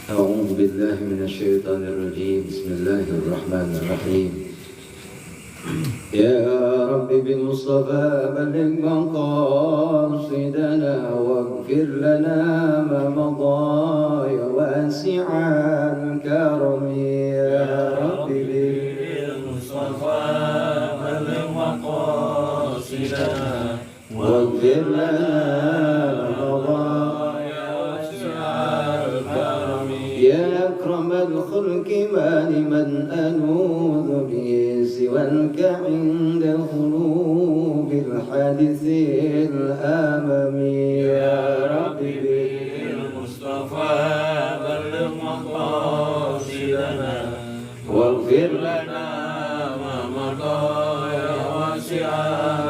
أعوذ بالله من الشيطان الرجيم بسم الله الرحمن الرحيم يا رب بالمصطفى بلغ مقاصدنا واغفر لنا ما مضى يا واسع الكرم يا رب بالمصطفى بلغ مقاصدنا واغفر لنا ما مضى يا أكرم الخلق ما لمن أنوذ به سواك عند خروج الحادث الأمم يا رب بالمصطفى بلغ مقاصدنا واغفر لنا ما مضى يا واسع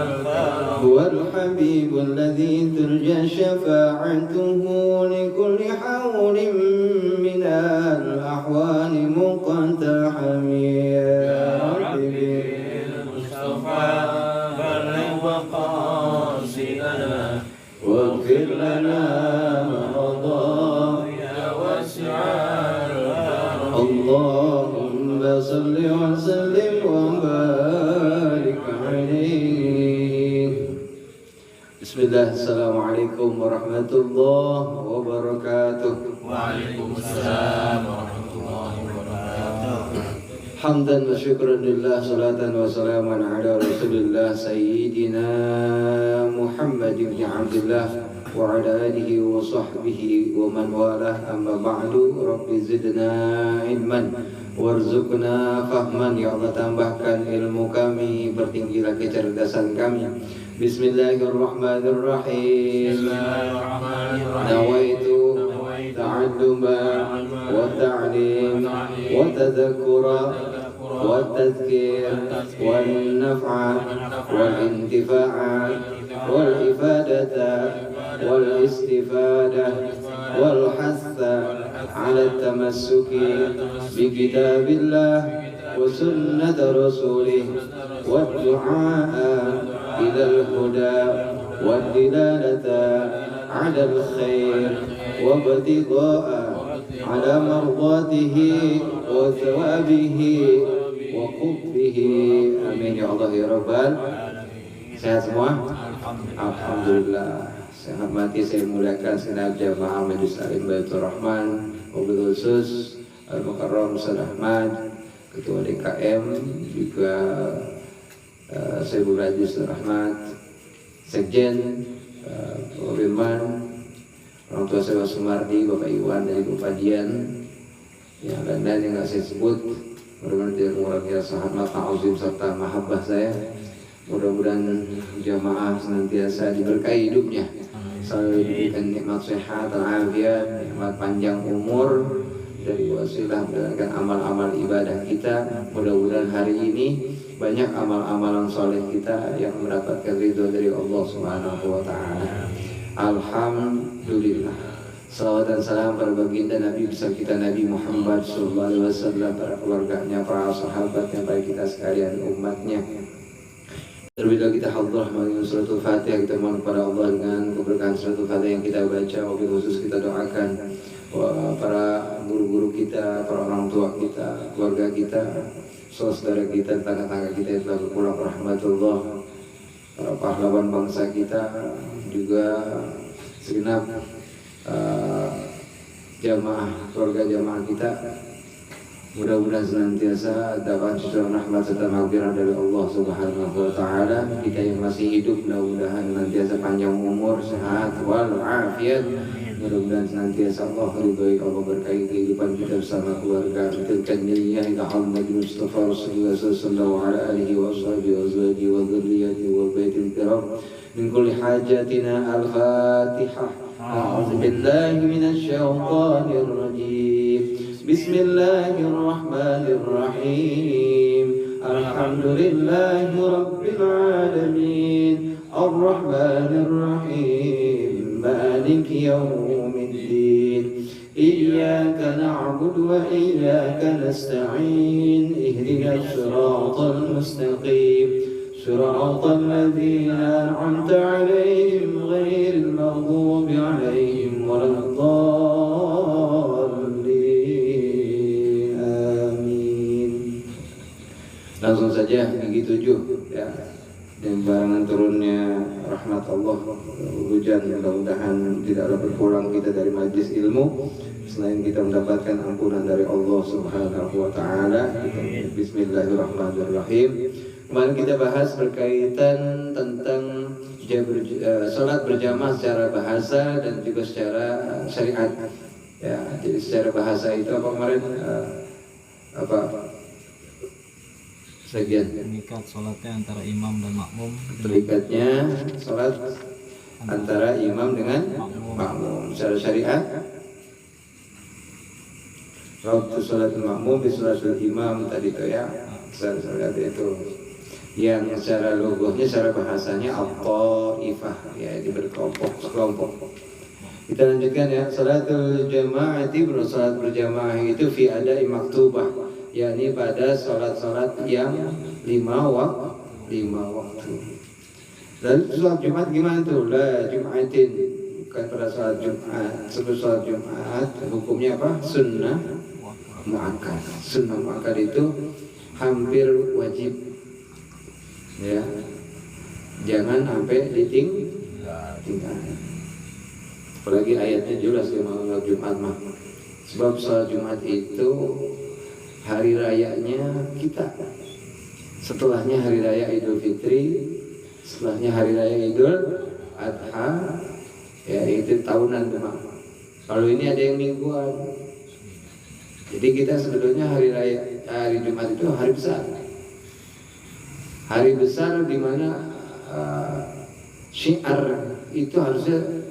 الكرم هو الحبيب الذي ترجى شفاعته لكل حول من الأحوال مقتحم يا رب بالمصطفى بلغ مقاصدنا واغفر لنا ما مضى يا واسع الكرم اللهم صل وسلم وبارك عليه. Bismillah, Assalamualaikum warahmatullahi wabarakatuh. Waalaikumsalam warahmatullahi wabarakatuh. Hamdan wa syukran lillah, salatan wa salaman ala rasulillah Sayyidina Muhammad ibn Abdullah wa ala alihi wa sahbihi wa man walah, amma ba'du. Rabbi zidna ilman warzuqna fahman. Ya Allah, tambahkan ilmu kami, pertinggilah kecerdasan kami. Bismillahirrahmanirrahim. Nawaitu ta'alluma wa ta'lim wa tadhakkura wa tadhkir wal naf'a wal intifa'a wal ifadata wal istifada wal hassa ala tamassuki bi kitabillah wa sunnati rasulih wa du'a إلى الهدى والدلالة على الخير وابتغاء على مرضاته وثوابه وقربه. Amin ya Allah ya Rabbal. Sehat semua? Alhamdulillah. Saya hormati, saya muliakan segenap jamaah Majelis Taklim Baitur Rahman, wabil khusus Al-Mukarram Ustaz Ahmad, Ketua DKM, juga saya Bujis Rahmat, Sekjen, Bapak Firman, orang tua saya Sumardi, Bapak Iwan dari Bupadian, yang dan yang nggak saya sebut, mudah-mudahan tidak mengurangi rasa hormat, ta'zim serta mahabbah saya. Mudah-mudahan jamaah senantiasa diberkahi hidupnya, selalu diberikan nikmat sehat, afiat, nikmat panjang umur, dari wasilah menjalankan amal-amal ibadah kita. Mudah-mudahan hari ini banyak amal-amalan soleh kita yang mendapatkan ridho dari Allah Subhanahu wa Ta'ala. Alhamdulillah. Salawat dan salam pada baginda Nabi besar kita Nabi Muhammad sallallahu alaihi wasallam, para keluarganya, para sahabatnya, para kita sekalian umatnya. Terlebih dahulu kita hadrah mengenai suratul Fatihah, kita mohon kepada Allah dengan keberkahan suratul Fatihah yang kita baca. Wabil khusus kita doakan para guru-guru kita, para orang tua kita, keluarga kita, saudara kita, tetangga-tetangga kita yang telah berpulang rahmatullah, para pahlawan bangsa kita, juga segenap jamaah, keluarga jamaah kita. Mudah-mudahan senantiasa dapat cucuran rahmat serta maghfirah dari Allah Subhanahu wa Ta'ala. Kita yang masih hidup mudah-mudahan senantiasa panjang umur, sehat wal afiat. Mudah-mudahan senantiasa Allah ridhoi, Allah berkahi kehidupan kita bersama keluarga. Tilkan niyah ila Muhammad Mustafa Rasulullah sallallahu alaihi wa sahbihi wa azwajihi wa dzurriyyatihi wa baitil kiram min kulli hajatina. Al-Fatihah. A'udzu billahi minasy syaithanir rajim. Bismillahirrahmanirrahim. Alhamdulillahi rabbil alamin. Ar-Rahmanir Rahim. Maliki yaumiddin. Iyyaka na'budu wa iyyaka nasta'in. Ihdinas siratal mustaqim. Siratal ladzina an'amta 'alaihim ghairil maghdubi 'alaihim waladdallin. Langsung saja gigi 7 ya. Dan barengan turunnya rahmat Allah, hujan, mudah-mudahan tidaklah berkurang kita dari majlis ilmu selain kita mendapatkan ampunan dari Allah Subhanahu wa taala. Bismillahirrahmanirrahim. Kemarin kita bahas berkaitan tentang salat berjamaah secara bahasa dan juga secara syariat. Ya, jadi secara bahasa itu apa kemarin apa sebagian terikat sholatnya antara imam dan makmum. Terikatnya sholat antara imam dengan makmum secara syariat. Waktu sholat makmum di sholat imam tadi itu ya, secara syariat itu. Yang secara logohnya, secara bahasanya al-ta'ifah, ya ini berkelompok, sekelompok. Kita lanjutkan ya, sholatul jamaati, sholat berjamaah itu fi ada'i maktubah, yakni pada sholat-sholat yang 5 waktu. Lalu sholat Jumat gimana tuh? La Jumatin, bukan pada sholat Jumat. Sebelum sholat Jumat hukumnya apa? Sunnah muakkad. Sunnah muakkad itu hampir wajib, ya. Jangan sampai ditinggal. Apalagi ayatnya jelas ya malam Jumat mah. Sebab sholat Jumat itu hari rayanya kita. Setelahnya hari raya Idul Fitri, setelahnya hari raya Idul Adha, ya itu tahunan tuh. Kalau ini ada yang mingguan. Jadi kita sebetulnya hari Jumat itu hari besar. Hari besar di mana syiar itu harusnya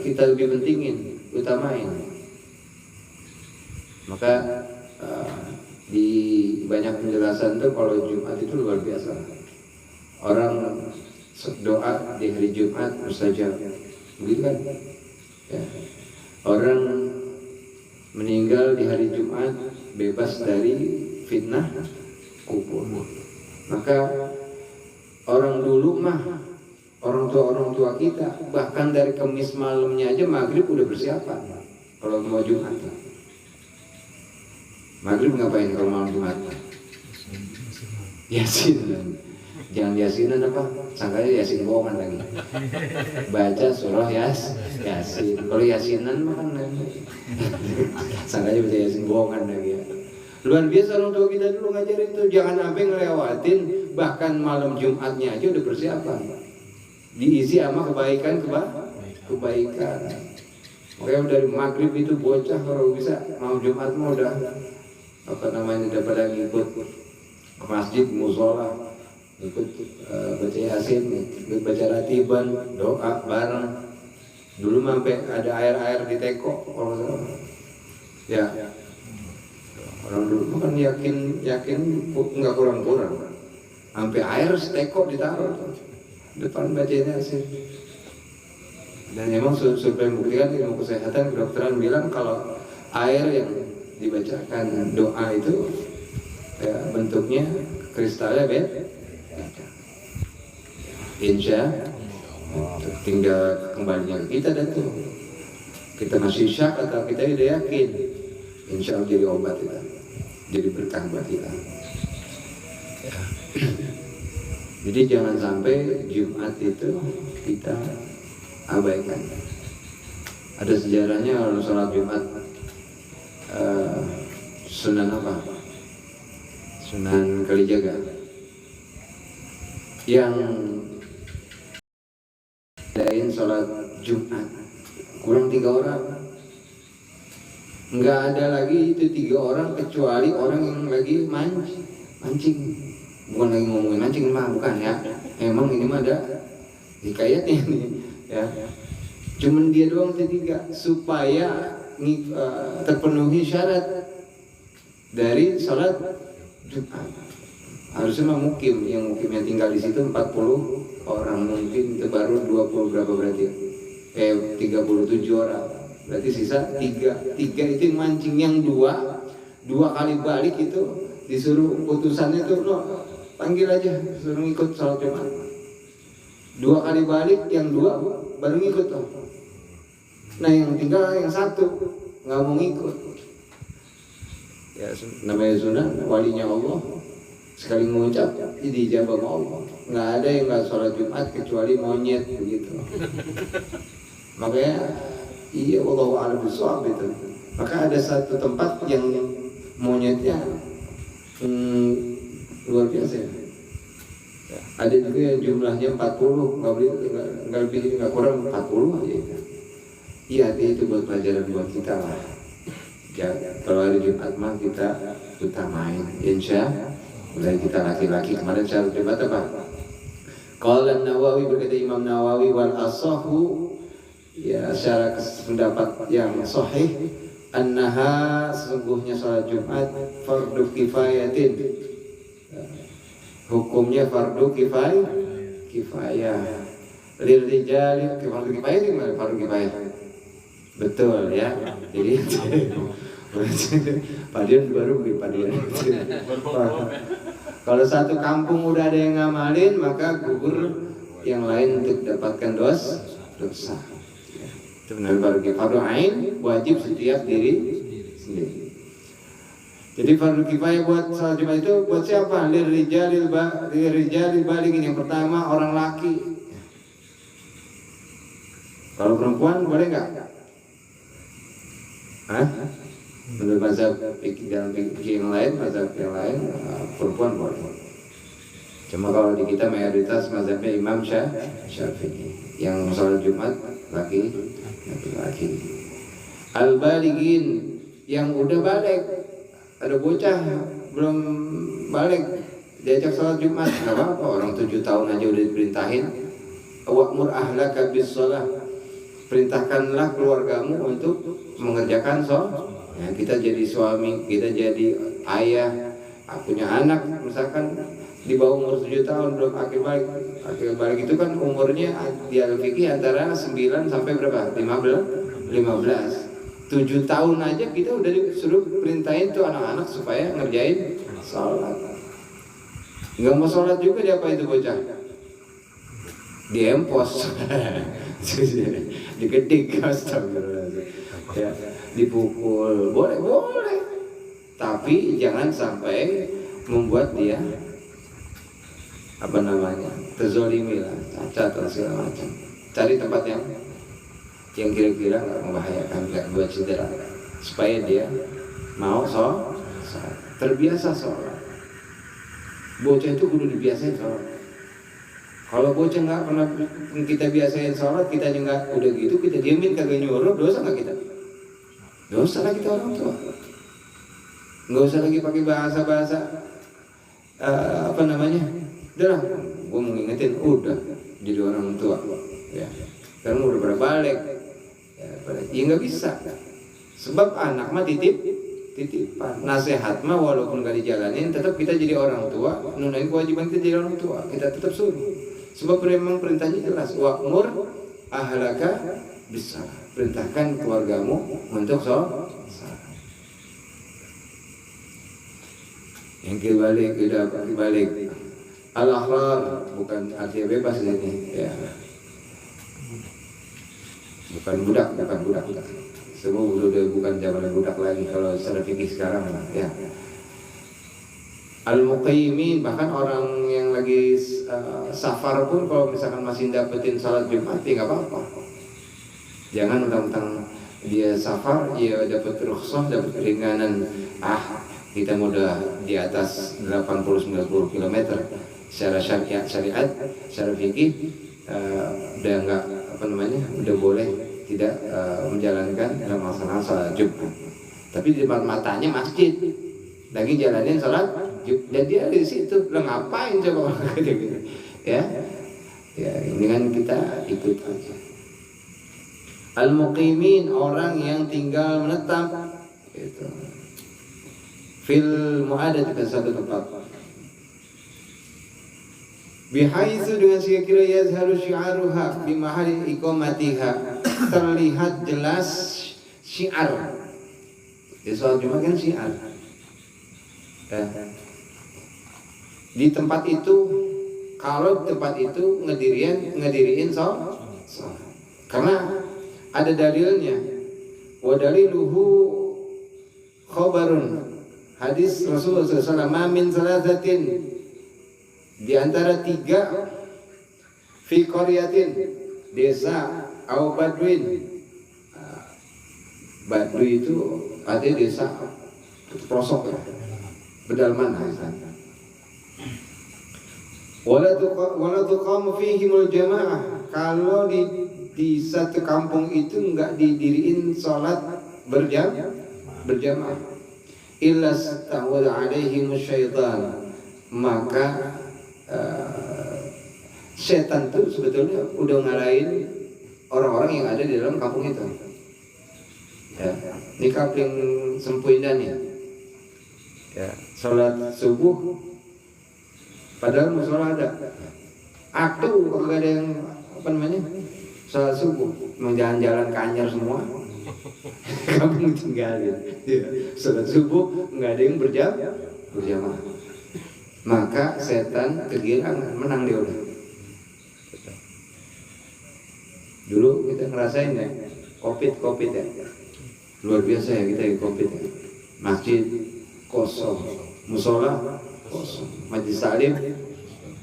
kita lebih pentingin, utamain. Maka di banyak penjelasan tuh kalau Jumat itu luar biasa. Orang doa di hari Jumat mustajab, begitu kan? Ya. Orang meninggal di hari Jumat bebas dari fitnah kubur. Maka orang dulu mah, orang tua kita bahkan dari Kamis malamnya aja maghrib udah persiapan kalau mau Jumat. Maghrib ngapain kalau malam Jumat? Yasin. Jangan yasinan apa? Sangkanya yasin bohongan lagi. Baca surah yasin. Kalau yasinan mah kan sangkanya baca yasin bohongan lagi ya. Luar biasa orang tua kita dulu ngajarin itu, jangan sampai ngelewatin bahkan malam Jumatnya aja udah persiapan. Diisi sama kebaikan. Makanya dari maghrib itu bocah kalau bisa malam Jumat mah udah udah pada ngikut ke masjid, musola, ikut baca yasin, ikut baca ratiban, doa bareng. Dulu sampai ada air di teko kalau ya. Orang dulu kan yakin nggak kurang-kurang. Sampai air seteko ditaruh depan baca yasin. Dan memang survei membuktikan ilmu kesehatan kedokteran bilang kalau air yang dibacakan doa itu ya, bentuknya kristalnya beda. Insya tinggal kembalinya kita dan tuh kita masih syak atau kita udah yakin, insya Allah jadi obat kita, jadi berkah buat kita. Jadi jangan sampai Jumat itu kita abaikan. Ada sejarahnya kalau sholat Jumat Sunan apa? Sunan Kalijaga yang dain sholat Jumat kurang 3 orang. Nggak ada lagi itu 3 orang kecuali orang yang lagi mancing. Bukan lagi ngomongin mancing mah, bukan ya. Emang ini mah ada hikayatnya nih ya. Cuman dia doang 3 supaya terpenuhi syarat dari sholat Jumat. Harusnya mah mukim, yang mukimnya tinggal di situ 40 orang, mungkin itu baru 20 berapa berarti? 37 orang. Berarti sisa 3 itu yang mancing, yang 2 kali balik itu disuruh putusannya tuh lo panggil aja, suruh ikut sholat Jumat. 2 kali balik, yang 2 baru ngikut tuh. Nah yang tinggal yang 1 nggak mau ngikut. Ya namanya sunnah, walinya Allah sekali mengucap dijabah Allah. Nggak ada yang nggak sholat Jumat kecuali monyet begitu. Makanya iya wallahu a'lam bishawab itu. Maka ada satu tempat yang monyetnya luar biasa ya. Ada juga yang jumlahnya 40, nggak lebih nggak kurang 40 aja. Iya, itu buat pelajaran buat kita lah. Ya, kalau hari Jumat mah kita utamain, insya Allah kita laki-laki. Kemarin saya debat apa? Qala Nawawi, berkata Imam Nawawi, wal asahu, ya secara pendapat yang sahih, annaha, sesungguhnya salat Jumat fardu kifayatin, hukumnya fardu kifayah. Lil rijali, fardu kifayah gimana? Fardu kifayah. Betul ya. Jadi Padian baru beli padian. Kalau satu kampung udah ada yang ngamalin, maka gugur yang lain untuk dapatkan dosa. Itu benar fardu ain, wajib setiap diri sendiri. Jadi fardu kifayah buat salat Jumat itu buat siapa? Lirijali balighin, yang pertama orang laki. Kalau perempuan boleh nggak? Hah? Menurut mazhab dalam fikih yang lain, mazhab yang lain perempuan boleh. Cuma kalau di kita mayoritas mazhabnya Imam Syafi'i, yang sholat Jumat laki-laki. Al-balighin, yang udah balik, ada bocah belum balik diajak sholat Jumat, nggak apa-apa. Orang 7 tahun aja udah diperintahin. Wa'mur ahlaka bis-shalah, perintahkanlah keluargamu untuk mengerjakan sholat. Ya, kita jadi suami, kita jadi ayah, punya anak, misalkan di bawah umur 7 tahun belum akil balik. Akil balik itu kan umurnya di al-fikih antara 9 sampai berapa? 15. 7 tahun aja kita udah disuruh perintahin tuh anak-anak supaya ngerjain sholat. Nggak mau sholat juga dia, apa itu bocah? Diempos. Dikedik, astagfirullahaladzim. Ya, dipukul boleh, tapi jangan sampai membuat dia terzolimi lah, cacat atau segala macam. Cari tempat yang kira-kira nggak membahayakan, nggak buat cedera, supaya dia mau sholat, terbiasa sholat. Bocah itu kudu dibiasain sholat. Kalau bocah nggak pernah kita biasain sholat, kita nggak, udah gitu kita diemin kagak nyuruh, dosa nggak kita? Dosa lah kita orang tua. Nggak usah lagi pakai bahasa-bahasa udah lah, gue mau ngingetin, udah jadi orang tua ya, karena udah pada balik ya nggak bisa, sebab anak mah titipan, nasihat mah walaupun gak dijalanin tetap kita jadi orang tua, nunain kewajiban kita jadi orang tua, kita tetap suruh, sebab memang perintahnya jelas, wa'mur ahlaka bis-shalah, perintahkan keluargamu untuk sholat. Yang kebalik al-ahrar, bukan artinya bebas ini ya, bukan budak. Semua udah bukan zaman budak lagi kalau secara fikih sekarang ya. Al-muqayyimin, bahkan orang yang lagi safar pun kalau misalkan masih dapetin salat Jumat ya nggak apa-apa. Jangan mentang-mentang dia safar, dia dapat rukhsah, dapat keringanan. Kita udah di atas 80-90 km secara syariat, secara fikih udah nggak udah boleh tidak menjalankan dan melaksanakan salat Jumat. Tapi di depan matanya masjid, lagi jalanin salat Jumat, dan dia di situ, lo ngapain coba gitu ya? Ya ini kan kita ikut aja. Al-muqimin, orang yang tinggal menetap itu. Fil mu'adat, ke satu tempat. Bihaitsu, dengan sekira yazharu syi'aruha bi mahali iqamatiha, terlihat jelas syiar. Di sholat Jumat kan syiar. Di tempat itu, kalau tempat itu ngediriin sholat. Karena ada dalilnya. Wa daliluhu khabarun hadis Rasulullah SAW, "Min salasatin," di antara 3, fi qaryatin, desa, au badwin. Badui itu artinya desa pelosok ya, pedalaman. Wala tuqamu fihimul jamaah, kalau di satu kampung itu enggak didiriin salat berjamaah, illa stahwala alaihim syaitan, maka setan itu sebetulnya udah ngalahin orang-orang yang ada di dalam kampung itu. Ya, ini kapling sempuindan ya. Salat subuh padahal musola ada. Aktu kalau ada yang salat subuh, mau jalan-jalan ke Anyar semua. Kamu tinggalin. Ya, salat subuh nggak ada yang berjamaah. Maka setan kegirangan, menang dia udah. Dulu kita ngerasain ya, COVID ya. Luar biasa ya kita ya COVID ya. Masjid kosong, musola kosong, majelis taklim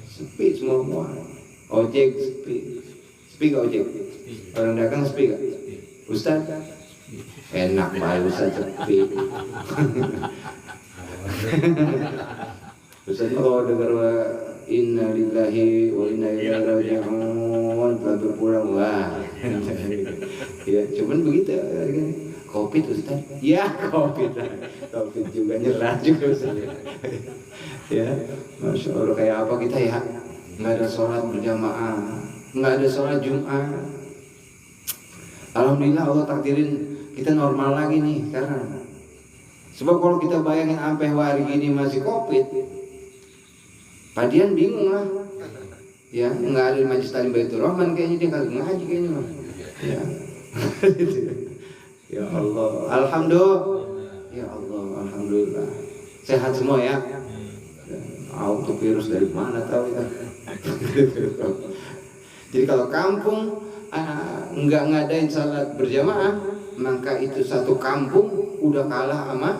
sepi semua, ojek sepi gak ojek, orang dagang sepi gak, Ustaz enak banget Ustaz sepi. Ustaz kalau dengar inna lillahi wa inna ilaihi raji'un telah berpulang, wah ya cuman begitu COVID Ustaz, ya COVID juga nyerah juga Ustaz ya. Masya Allah, kayak apa kita ya, nggak ada sholat berjamaah, nggak ada sholat Jumat. Alhamdulillah Allah takdirin kita normal lagi nih sekarang. Sebab kalau kita bayangin sampai hari ini masih COVID, padian bingung lah ya, nggak ada majelis taklim Baitur Rahman, kayaknya dia kagak ngaji kayaknya mah ya. Ya Allah, alhamdulillah. Ya Allah, alhamdulillah. Sehat semua ya. Auto virus dari mana tahu ya. Jadi kalau kampung enggak ngadain salat berjamaah, maka itu satu kampung udah kalah sama.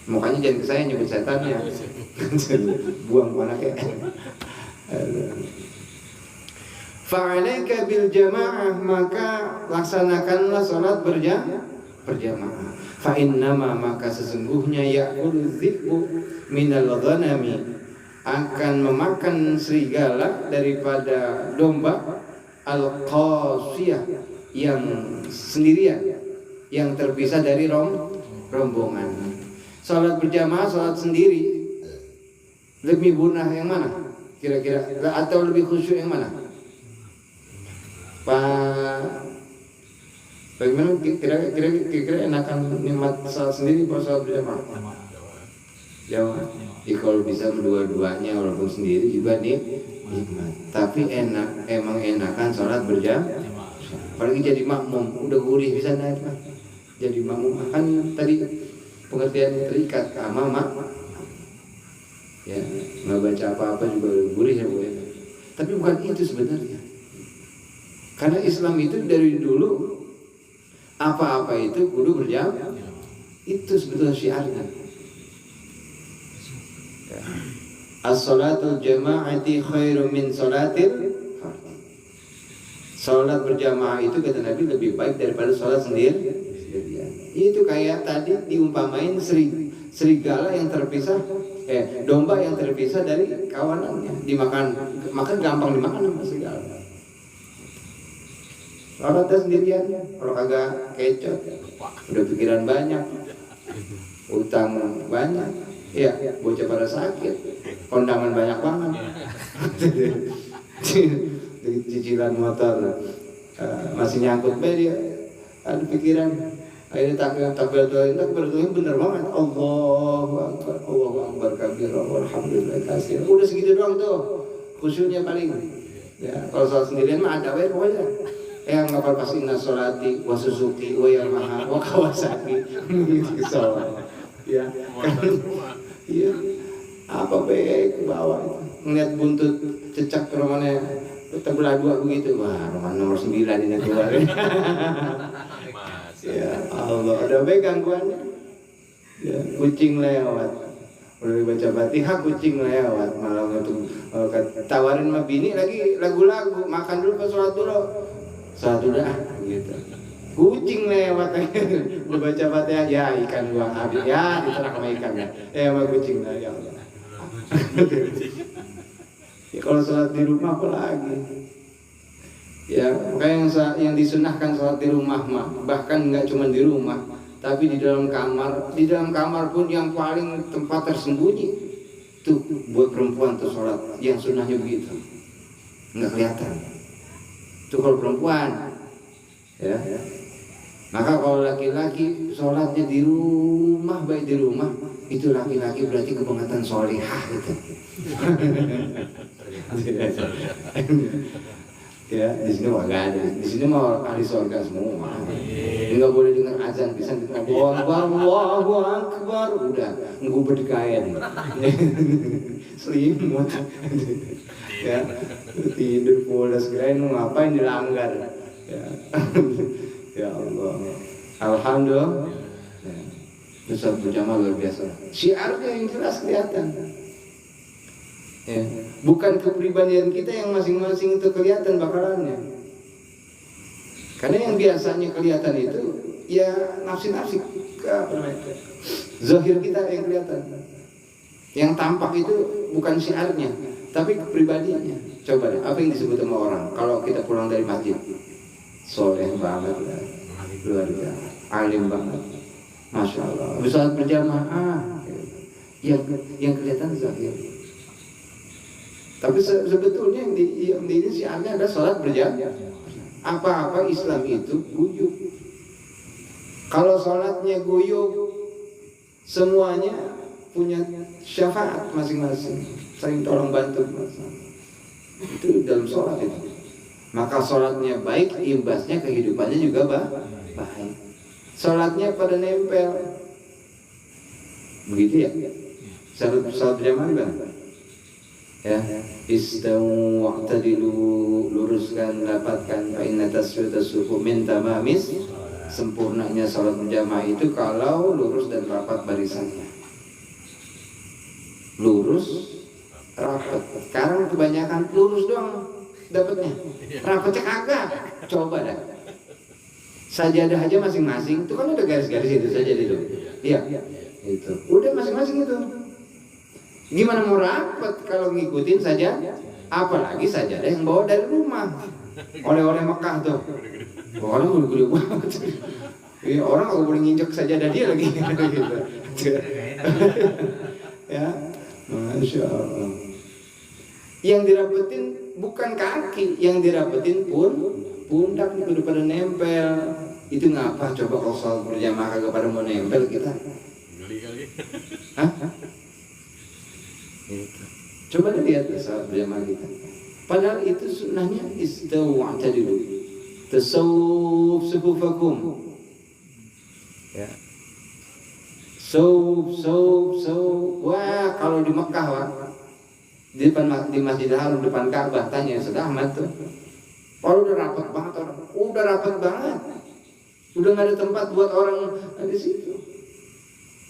Makanya jangan ke saya nyebut setan ya. Buang mana kayak. Fa'alaika bil jamaah, maka laksanakanlah salat berjamaah. Fa innama, maka sesungguhnya ya'kulu dhi'bu minal ghanami, akan memakan serigala daripada domba, al-qasiyah, yang sendirian, yang terpisah dari rombongan. Salat berjamaah, salat sendiri, lebih bunah yang mana? Kira-kira, atau lebih khusyuk yang mana? Bagaimana kira-kira enakan nikmat salat sendiri atau salat berjamaah? Jamaah. Ya kalau bisa berdua-duanya, walaupun sendiri juga nikmat. Tapi emang enakan salat berjamaah. Apalagi jadi makmum, udah gurih bisa naik kan. Jadi makmum kan tadi pengertian terikat sama ya, nggak baca apa-apa juga gurih ya Bu ya. Tapi bukan itu sebenarnya. Karena Islam itu dari dulu apa-apa itu kudu berjamaah. Itu sebetulnya syiarnya. As-salatul jama'ati khairu min salatil fardh. Salat berjamaah itu kata Nabi lebih baik daripada salat sendirian. Itu kayak tadi diumpamain serigala yang terpisah, domba yang terpisah dari kawanannya, makan gampang dimakan sama serigala. Kalau dia sendirian, kalau kagak kecot, udah pikiran banyak, utang banyak, ya bocah pada sakit, kondangan banyak banget, cicilan motor masih nyangkut dia, ada pikiran, akhirnya takbir bener banget, Allahu Akbar kabir, alhamdulillah kasih, udah segitu doang tuh, khusyuknya paling, ya kalau soal sendirian mah ada wae pokoknya. Yang ngapal pas inna sholati wa suzuki wa yamaha wa kawasaki gitu soal ya kan iya apa baik ke bawah ngeliat buntut cecak ke romannya terbelah dua begitu, wah roman nomor 9 ini keluar. Ya Allah, ada baik gangguannya Ya, kucing lewat. Udah baca Fatihah kucing lewat malam itu. Tawarin sama bini lagi lagu-lagu, makan dulu pas sholat dulu. Sholat dulu gitu. Kucing lewat udah baca Fatihah, ya ikan buang habis ya diterang sama ikannya. Sama kucing lah ya Allah. Ya, kalau sholat di rumah apa lagi? Ya, makanya yang disunahkan sholat di rumah mah, bahkan nggak cuma di rumah, tapi di dalam kamar pun yang paling tempat tersembunyi tuh buat perempuan tuh sholat, yang sunnahnya begitu, nggak kelihatan. Itu kalau perempuan, ya. Maka kalau laki-laki sholatnya di rumah, baik di rumah, itu laki-laki berarti kebangetan sholihah gitu. Ya, di sini mah gak ada. Di sini mah ahli surga semua. Enggak boleh dengar azan, bisa Allahu Akbar, udah ngubur di kain. Selimut. Ya, tidur pulas kirain mau ngapain dilanggar. Ya. Ya Allah. Alhamdulillah. Ya. Sholat berjamaah luar biasa. Syiarnya yang jelas kelihatan. Ya. Bukan kepribadian kita yang masing-masing itu kelihatan bakalannya. Karena yang biasanya kelihatan itu ya nafsi-nafsi zahir kita yang kelihatan. Yang tampak itu bukan syiarnya, tapi kepribadiannya. Coba deh, apa yang disebut sama orang kalau kita pulang dari masjid? Soleh banget, luar biasa, alim banget, masya Allah. Bisa berjamaah, yang kelihatan zahir. Tapi sebetulnya yang di ini syiarnya ada sholat berjamaah. Apa-apa Islam itu guyub. Kalau sholatnya guyub, semuanya punya syafaat masing-masing, saling tolong bantu. Itu dalam sholat itu. Maka sholatnya baik, imbasnya kehidupannya juga baik. Sholatnya pada nempel, begitu ya. Sholat berjamaah kan? Ya, istawu wa'tadilu, luruskan, dapatkan, fa inna taswiyatas sufu min tamamis. Sempurnanya salat berjamaah itu kalau lurus dan rapat barisannya. Lurus, rapat. Sekarang kebanyakan lurus doang dapatnya. Rapatnya kagak. Coba dah. Sajadah aja masing-masing, itu kan ada garis-garis itu saja itu. Iya. Itu. Udah masing-masing itu. Gimana mau rapat kalau ngikutin saja? Apalagi sajadah yang bawa dari rumah. Oleh-oleh Mekah tuh. Orang gede-gede banget. Ya, orang nggak boleh nginjek sajadah dia lagi. Ya, masya Allah. Yang dirapetin bukan kaki, yang dirapetin pundak itu pada nempel. Itu ngapa? Coba kalau soal berjamaah kagak pada mau nempel kita. Hah? Coba lihat saat berjamaah kita. Padahal itu sunnahnya istawu wa'tadilu. Tasawwuf sufufakum. Ya. Sawf. Wah, kalau di Mekah wah. Di Masjidil Haram depan Ka'bah tanya Ustaz Ahmad tuh. Oh, udah rapat banget orang. Udah rapat banget. Udah enggak ada tempat buat orang di situ.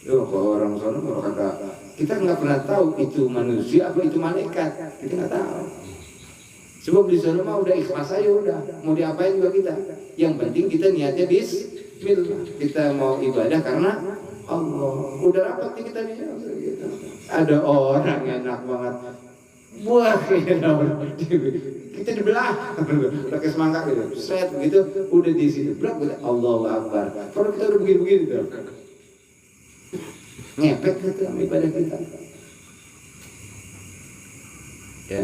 Yo, kalau orang sono kalau kata kita nggak pernah tahu itu manusia apa itu malaikat, kita nggak tahu. Sebab di sana mah udah ikhlas aja udah, mau diapain juga kita. Yang penting kita niatnya bismillah, kita mau ibadah karena Allah. Udah rapat nih kita nih, gitu. Ada orang enak banget, buah kita dibelah, pakai semangka gitu, set begitu, udah di sini, berat gitu, Allahu Akbar. Kalau kita udah begini-begini tuh. Ngepek gitu ibadah kita. Ya.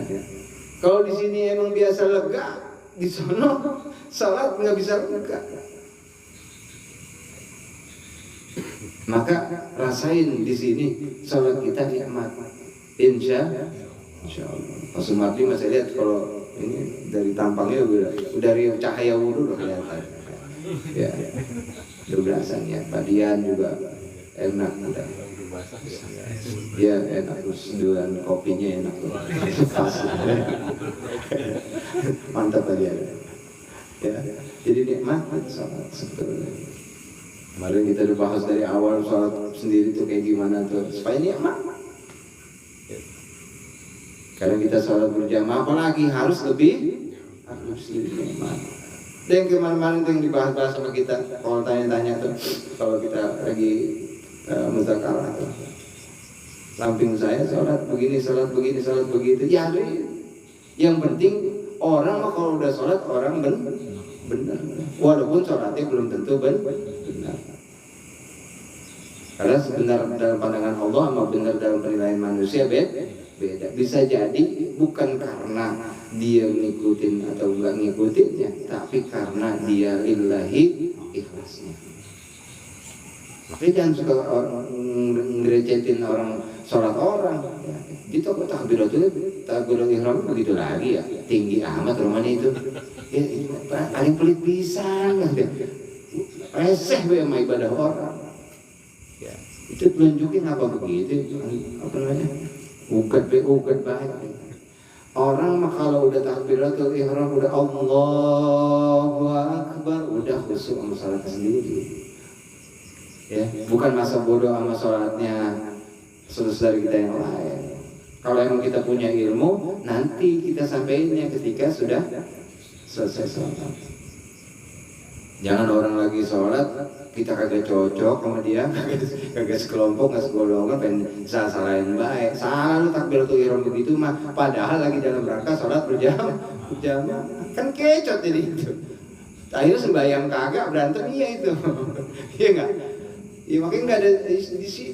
Kalau di sini emang biasa lega, di sono salat nggak bisa lega. Maka rasain di sini salat kita nikmat. Insya Allah. Pak Sumardi masih lihat kalau ini dari tampangnya udah dari cahaya wudhu udah kelihatan. Ya. Udah berasan ya. Pak Dian juga enak udah. Ya enak terus dengan kopinya enak tuh. Mantap tadi ada. Ya, jadi nikmat salat sebetulnya. Kemarin kita udah bahas dari awal sholat sendiri tuh kayak gimana tuh supaya nikmat. Karena kita sholat berjamaah apalagi harus lebih nikmat. Dan kemarin-kemarin tuh yang dibahas-bahas sama kita kalau tanya-tanya tuh kalau kita lagi muzakarah tuh. Samping saya sholat begini, sholat begini, sholat begitu. Ya, yang penting orang mah kalau udah sholat orang benar. Walaupun sholatnya belum tentu benar. Karena sebenarnya dalam pandangan Allah sama benar dalam penilaian manusia beda. Bisa jadi bukan karena dia ngikutin atau enggak ngikutinnya, tapi karena dia lillahi ikhlasnya. Makanya jangan suka ngerecetin orang sholat orang. Di toko takbiratul ihram begitu lagi ya, tinggi amat rumahnya itu. Ya, paling pelit pisan gitu. Reseh we sama ibadah orang. Ya, itu tunjukin apa begitu? Apa namanya? Ugat baik. Orang mah kalau udah takbiratul ihram udah Allahu Akbar, udah khusyuk sama salat sendiri. Ya, bukan masa bodoh sama sholatnya saudara kita yang lain. Kalau emang kita punya ilmu, nanti kita sampaikannya ketika sudah selesai sholat. Jangan orang lagi sholat, kita kagak cocok sama dia, kagak sekelompok, nggak segolongan, pengen salahin baik. Salah lu takbiratul ihram begitu mah, padahal lagi dalam rangka sholat berjamaah, kan kecot jadi itu. Akhirnya sembahyang kagak berantem iya itu, iya nggak? Ya makanya nggak ada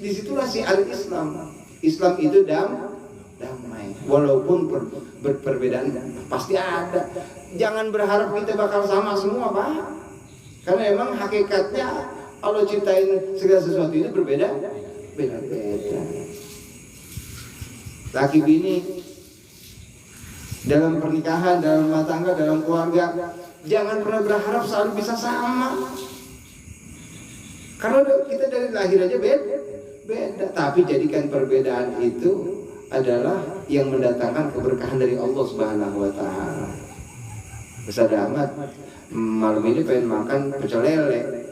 disitulah si al-Islam. Islam itu damai. Walaupun perbedaan pasti ada. Jangan berharap kita bakal sama semua, Pak. Karena emang hakikatnya Allah ciptain segala sesuatu itu beda. Laki bini dalam pernikahan, dalam rumah tangga, dalam keluarga, jangan pernah berharap selalu bisa sama. Karena kita dari lahir aja beda. Tapi jadikan perbedaan itu adalah yang mendatangkan keberkahan dari Allah Subhanahu wa Ta'ala. Ustaz Ahmad malam ini pengen makan pecel lele,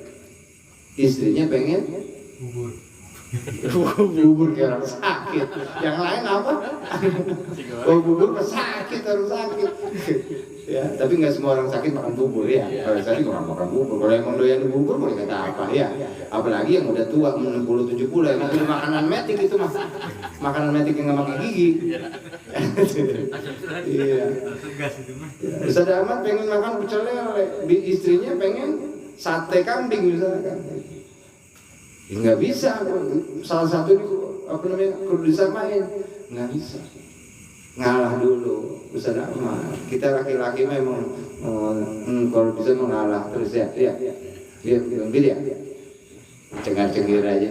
istrinya pengen bubur kayak orang sakit. Yang lain apa? Oh, bubur sakit, harus sakit. Ya, tapi nggak semua orang sakit makan bubur ya. Kalau saya nggak makan bubur. Kalau emang doyan bubur boleh kata apa ya. Apalagi yang udah tua 60-70 emang itu makanan metik itu mas. Makanan metik yang nggak pakai gigi. Iya. Ustaz Ahmad pengen makan pecel lele, istrinya pengen sate kambing misalkan. Nggak bisa. Salah satu kudu disamain. Nggak bisa. Ngalah dulu. Ustaz Ahmad, kita laki-laki memang kalau bisa mengalah terus ya cengar-cengir aja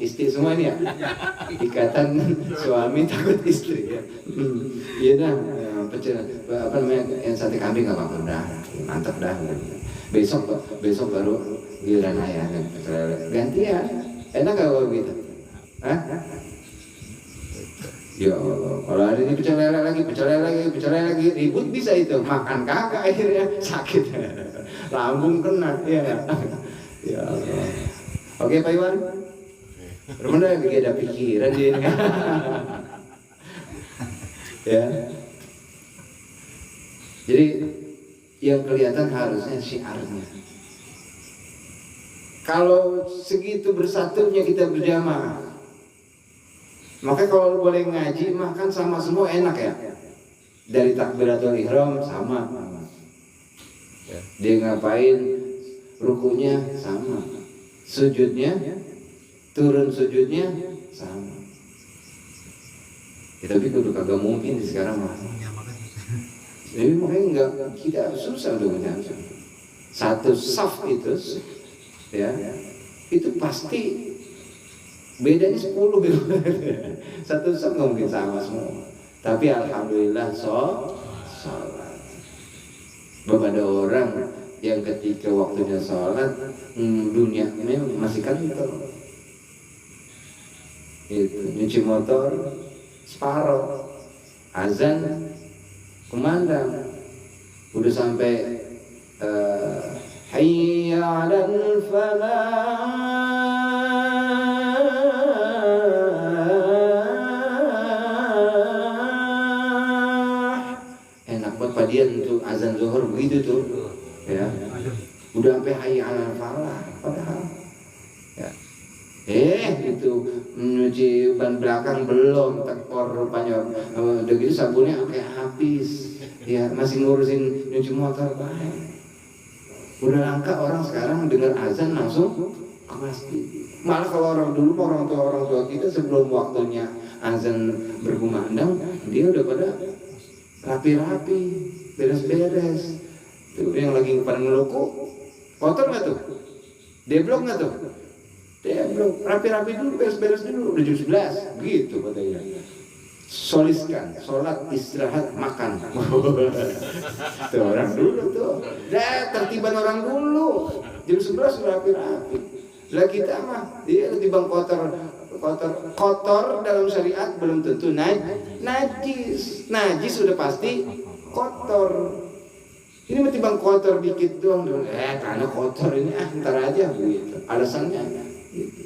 istri semua ini ya, ikatan suami takut istri ya. Iya dah, pecel apa namanya yang sate kambing nggak apa-apa dah, mantap dah. Besok baru giliran ayah kan, gantian, enak gak kalau gitu? Hah? Ya Allah, kalau hari ini pecel lele lagi, ribut bisa itu, makan kagak akhirnya sakit, lambung kena, ya. Ya Allah. Oke Pak Iwan, rumah lagi ada pikiran dia ini. Ya. Jadi yang kelihatan harusnya syiarnya. Kalau segitu bersatunya kita berjamaah. Maka kalau boleh ngaji mah kan sama semua enak ya. Dari takbiratul ihram sama. Dia ngapain rukunya sama. Sujudnya turun sujudnya sama. Ya, tapi kudu kagak mungkin sekarang mah. Jadi makanya enggak kita susah untuk ngaji. Satu saf itu ya. Itu pasti bedanya 10 gitu. Satu saf nggak mungkin sama semua. Tapi alhamdulillah sholat. Ada orang yang ketika waktunya sholat dunia memang masih kantor. Itu nyuci motor separuh, azan kumandang, udah sampai hayya 'alal falah. Enak banget padian untuk azan zuhur begitu tuh, ya. Udah sampai hayya 'alal falah, padahal ya. Itu nyuci ban belakang belum tekor rupanya, udah gitu sabunnya kayak habis, ya masih ngurusin nyuci motor baik. Udah langka orang sekarang dengar azan langsung ke masjid. Malah kalau orang dulu orang tua kita sebelum waktunya azan berkumandang, dia udah pada rapi-rapi, beres-beres. Tuh yang lagi pada ngeloko, kotor nggak tuh? Deblok nggak tuh? Deblok, rapi-rapi dulu, beres-beres dulu, udah jam 11, gitu katanya. Soliskan, sholat, istirahat, makan. Tuh orang dulu tuh, tertiban orang dulu, jam 11 sudah rapi-rapi. Lah kita mah, dia ketimbang kotor dalam syariat belum tentu najis sudah pasti kotor. Ini ketimbang kotor dikit doang, karena kotor ini ntar aja gitu. Alasannya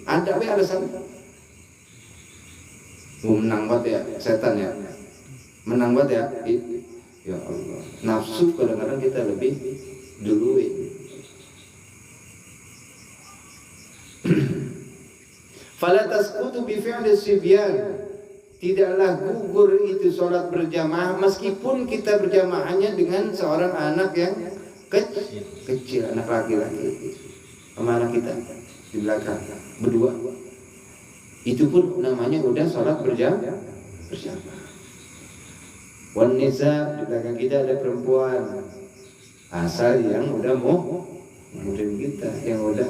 ada alasan. Menang banget ya setan ya, menang banget ya. Ya Allah, nafsu kadang-kadang kita lebih duluin. Fala tasqutu bi fi'li sibyan. Tidaklah gugur itu sholat berjamaah meskipun kita berjamaahnya dengan seorang anak yang kecil, anak laki-laki sama anak kita di belakang berdua. Itu pun namanya udah sholat berjamaah. Wan nisa, di belakang kita ada perempuan asal yang udah mau murim kita, yang udah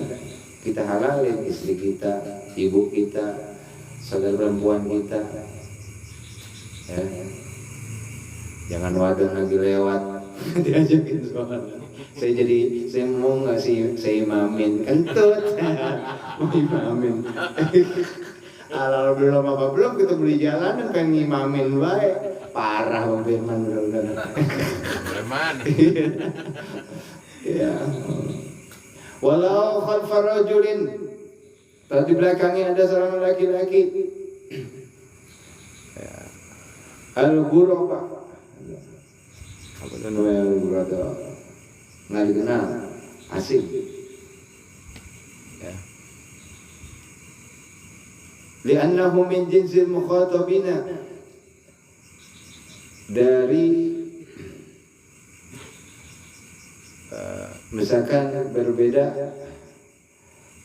kita halalin, istri kita, ibu kita, saudara perempuan kita, ya. Jangan wadon lagi lewat diajakin sholat. Saya mau nggak sih saya imamin, kentut mau imamin. Kalau belum kita beli jalanan pengen imamin baik, parah Bang Firman bener-bener. Ya. Walau khalfa rajulin, di belakangnya ada seorang laki-laki. Al-ghuraba. Apa itu namanya al-ghuraba? Nggak dikenal, asing. Ya. Li'annahu min jinsil mukhatabina, dari misalkan berbeda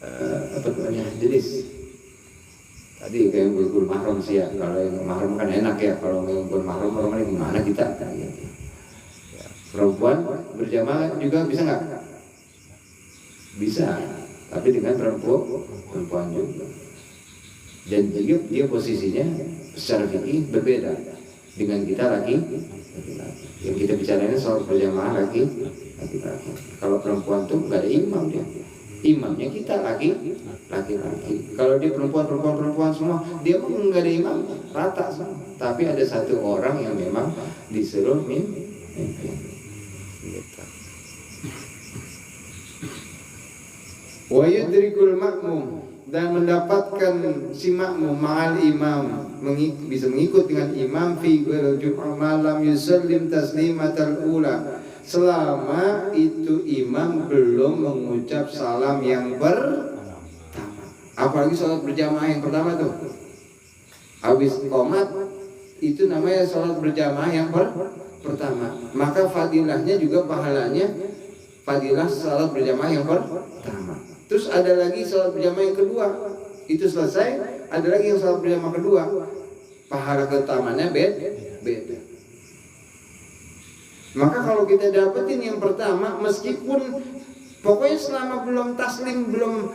apa namanya jenis. Tadi kayak yang mahram sih ya, kalau yang mahram kan enak ya, kalau yang mahram orangnya gimana kita? Ya. Perempuan berjamaah juga bisa nggak? Bisa, tapi dengan perempuan juga. Dan juga dia posisinya secara fikih berbeda dengan kita laki-laki. Yang kita bicarain soal berjamaah laki-laki. Kalau perempuan tuh nggak ada imam dia. Imamnya kita laki-laki. Kalau dia perempuan semua, dia pun nggak ada imam, rata semua. Tapi ada satu orang yang memang disuruh mimpin. Wa yudrikul makmum, dan mendapatkan si makmum ma'al imam, bisa mengikut dengan imam fi jum'ah malam yusallim taslimatal ula, selama itu imam belum mengucap salam yang pertama. Apalagi sholat berjamaah yang pertama tuh, habis qomat itu namanya sholat berjamaah yang pertama. Maka fadilahnya juga pahalanya fadilah sholat berjamaah yang pertama. Terus ada lagi sholat berjamaah yang kedua, itu selesai, ada lagi yang sholat berjamaah kedua, pahala keutamanya beda. Maka kalau kita dapetin yang pertama, meskipun pokoknya selama belum taslim, belum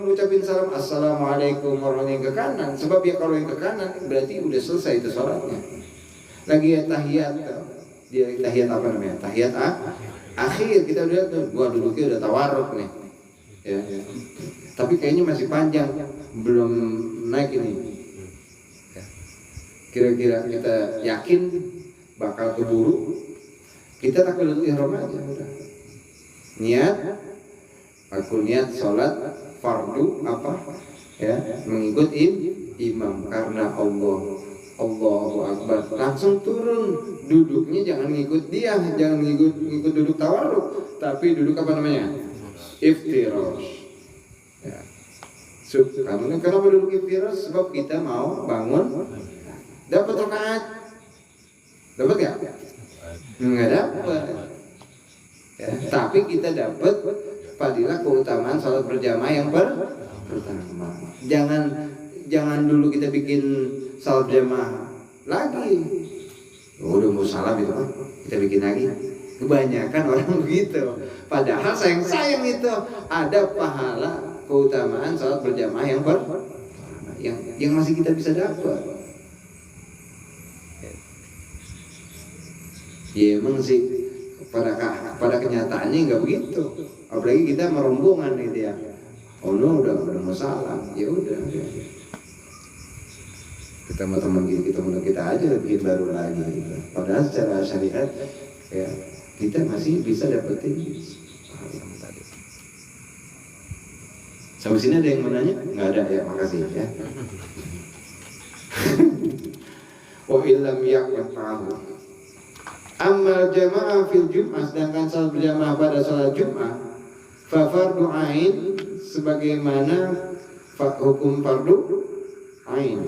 mengucapin salam assalamualaikum warahmatullahi wabarakatuh ke kanan, sebab ya kalau yang ke kanan berarti udah selesai itu sholatnya. Lagi ya tahiyat, dia tahiyat apa namanya? Tahiyat akhir, kita udah tuh, gua duduknya udah tawarruk nih, ya. Tapi kayaknya masih panjang, belum naik ini. Kira-kira kita yakin bakal keburu, kita takbiratul ihram aja udah. niat, aku niat sholat fardu apa ya, mengikut imam karena Allah. Allahu Akbar, langsung turun duduknya, jangan ngikut dia, jangan ngikut duduk tawarruk, tapi duduk apa namanya, iftirash ya. Kenapa duduk iftirash? Sebab kita mau bangun dapat rakaat, dapat nggak? Nggak dapat ya. Tapi kita dapat fadilah keutamaan salat berjamaah yang pertama. Jangan dulu kita bikin salat berjamaah lagi. Udah mau salam itu kan, kita bikin lagi. Kebanyakan orang begitu. Padahal sayang itu ada pahala keutamaan salat berjamaah yang masih kita bisa dapat. Ya emang sih pada kenyataannya nggak begitu. Apalagi kita merombongan gitu ya. Oh no, udah masalah. Ya udah. Kita mau teman kita aja bikin baru lagi. Gitu. Padahal secara syariat ya kita masih bisa dapetin yang tadi. Sampai sini ada yang mau nanya? Nggak ada ya, makasih ya. Wa illam yaqtahu. Amal jamaah fil Jum'ah, sedangkan salat berjamaah pada salat Jum'ah, fa fardu ain, sebagaimana hukum fardu ain,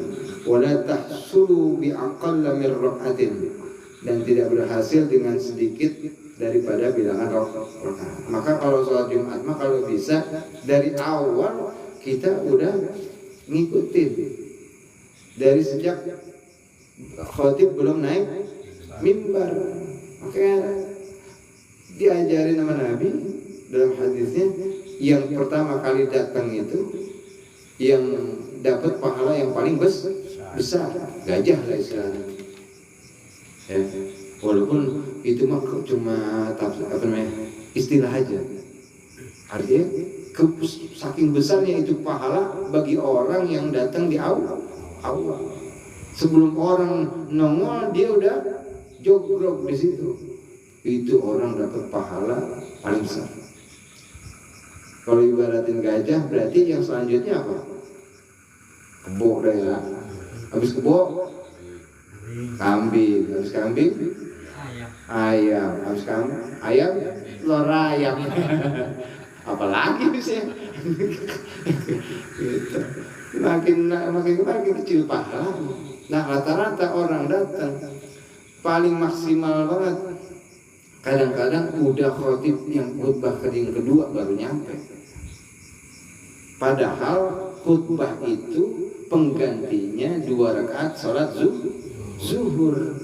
wala tahsulu bi aqalla min rak'atin, dan tidak berhasil dengan sedikit daripada bilangan rakaat. Maka kalau salat Jumat mah kalau bisa dari awal kita udah ngikutin dari sejak khatib belum naik mimbar. Makanya diajarin sama Nabi dalam hadisnya, yang pertama kali datang itu yang dapat pahala yang paling besar, gajah lah istilahnya. Ya, walaupun itu mah cuma istilah aja. Artinya saking besarnya itu pahala bagi orang yang datang di awal. Sebelum orang nongol dia udah jogrok di situ. Itu orang dapat pahala paling besar. Kalau ibaratin gajah berarti yang selanjutnya apa? Kebo deh ya. Habis kebo kambing, habis kambing ayam, habis ayam telur ayam. Apalagi bisa gitu. Makin kecil pahala. Nah rata-rata orang datang paling maksimal banget. Kadang-kadang udah khatib yang khutbah yang kedua baru nyampe. Padahal khutbah itu penggantinya 2 rakaat sholat zuhur.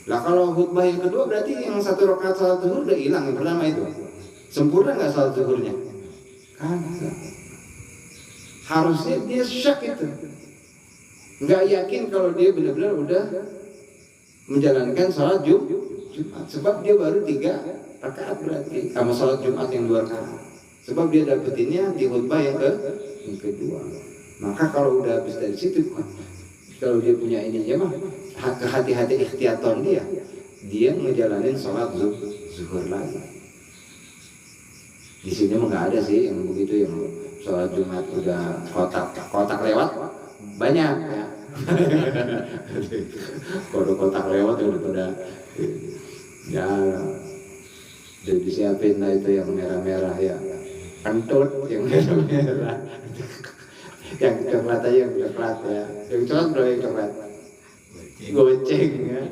Lah kalau khutbah yang kedua berarti yang 1 rakaat sholat zuhur udah hilang yang pertama itu. Sempurna nggak sholat zuhurnya? Kagak. Harusnya dia syak itu. Nggak yakin kalau dia benar-benar udah menjalankan sholat Jumat. Sebab dia baru 3 rakaat berarti sama sholat Jumat yang 2 rakaat. Sebab dia dapetinnya di khutbah yang kedua. Maka kalau udah habis dari situ, kalau dia punya ininya mah kehati-hati ikhtiaton dia ngejalanin sholat zuhur lagi. Di sini mah nggak ada sih yang begitu, yang sholat Jumat udah kotak lewat banyak ya. Kalau kotak lewat udah ya udah disiapin lah itu yang merah-merah ya, kentut yang merah-merah. Yang coklat aja yang coklat ya, yang coklat berapa yang coklat? Goceng ya,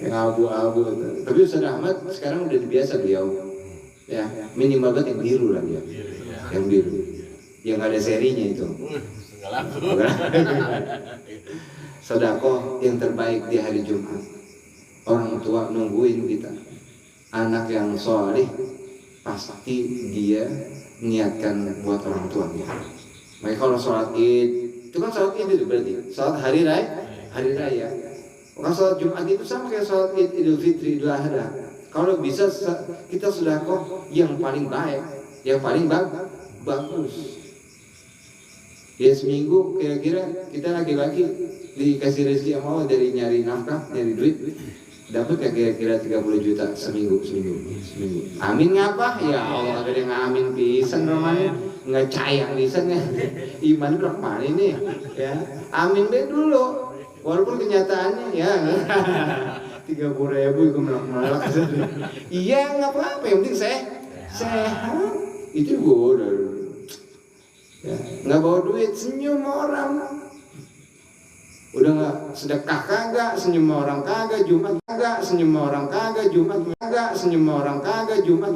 yang abu-abu. Tapi Ustaz Ahmad sekarang udah biasa beliau ya, minimal banget yang biru lah dia, yang biru, yang ada serinya itu. Sedekah yang terbaik di hari Jumat. Orang tua nungguin kita, anak yang soleh pasti dia niatkan buat orang tuanya. Makanya kalau sholat id itu kan sholat id itu berarti sholat hari raya. Orang sholat Jumat itu sama kayak sholat id, Idul Fitri, Idul Adha. Kalau bisa kita sedekah yang paling baik, yang paling bagus. Ya seminggu kira-kira kita laki-laki dikasih rezeki yang mau dari nyari nafkah, nyari duit, dapat ya kira-kira 30 juta seminggu. Amin ngapa? Ya Allah, ada yang ngamin pisan romanya, nggak caya pisan ya. Iman berapa mana ini ya? Amin deh dulu, walaupun kenyataannya ya 30.000 itu melak. Iya nggak apa-apa, yang penting sehat. Itu gue udah ya, nggak bawa duit, senyum orang. Udah nggak sedekah kagak, senyum orang kagak, Jumat kagak, senyum orang kagak, Jumat kagak, senyum orang kagak, Jumat